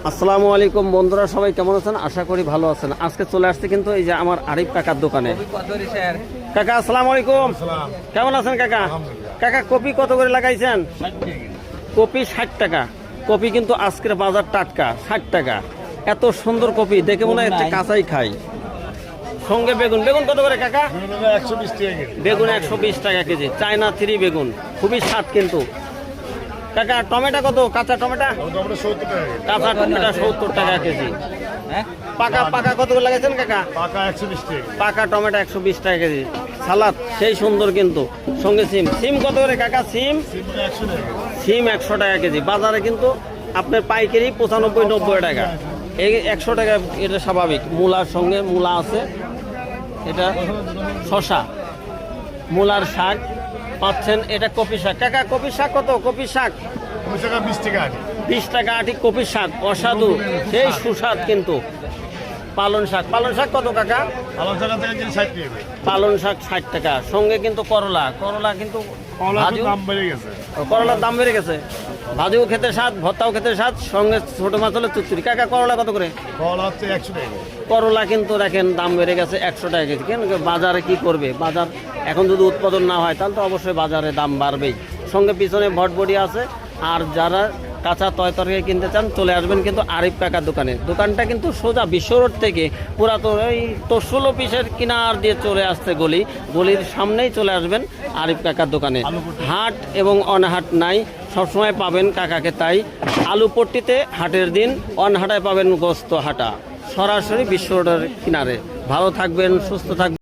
আসসালামু আলাইকুম বন্ধুরা, সবাই কেমন আছেন? আশা করি ভালো আছেন। আজকে চলে আসছে কিন্তু এই যে আমার আরিফ কাকার দোকানে। কাকা আসসালামু আলাইকুম, কেমন আছেন কাকা? কাকা কপি কত করে লাগাইছেন? কপি 60 টাকা। কপি কিন্তু আজকের বাজার টাটকা 60 টাকা। এত সুন্দর কপি দেখে মনে হয় কাঁচাই খাই। সঙ্গে বেগুন, বেগুন কত করে কাকা? বেগুন 120 টাকা কেজি। চায়না 3 বেগুন, খুবই স্বাদ কিন্তু। কাকা টমেটো কত? কাঁচা টমেটো? কাঁচা টমেটো 70 টাকা কেজি। পাকা পাকা কত করে লাগাইছেন কাকা? পাকা টমেটো 120 টাকা কেজি। সালাদ সেই সুন্দর কিন্তু। সঙ্গে সিম, সিম কত করে কাকা? সিম 100 টাকা কেজি। বাজারে কিন্তু আপনার পাইকারি 95-90 টাকা। এই 100 টাকা এটা স্বাভাবিক। মূলার সঙ্গে মূলা আছে, এটা শশা, মূলার শাক পাচ্ছেন। এটা কপি শাক। কাকা কপি শাক কত? কপি শাক 20 টাকা আটি। কপি শাক অসাধু, সেই সুস্বাদ কিন্তু। পালন শাক, পালন শাক কত কাকা? পালন শাক 60 টাকা। সঙ্গে কিন্তু করলা, করলা কিন্তু করলার দাম বেড়ে গেছে। ভাজিও খেতে স্বাদ, ভর্তাও খেতে স্বাদ। সঙ্গে ছোট মাছ হলে চুচুরি। কাকা করলা কত করে? করলা কিন্তু দেখেন দাম বেড়ে গেছে 100 টাকা কেজি। কেন? বাজারে কি করবে, বাজার এখন যদি উৎপাদন না হয় তাহলে তো অবশ্যই বাজারে দাম বাড়বেই। সঙ্গে পিছনে ভটভটি আছে। আর যারা কাঁচা তরকারি কিনতে চান চলে আসবেন কিন্তু আরিফ কাকার দোকানে। দোকানটা কিন্তু সোজা বিশ্ব রোড থেকে পুরাতন এই 16 পিসের কিনার দিয়ে চলে আসছে গলি, গলির সামনেই চলে আসবেন আরিফ কাকার দোকানে। হাট এবং অনহাট নাই, সবসময় পাবেন কাকাকে। তাই আলুপট্টিতে হাটের দিন, অনহাটায় পাবেন গোস্ত হাটা, সরাসরি বিশ্ব রোডের কিনারে। ভালো থাকবেন, সুস্থ থাকবেন।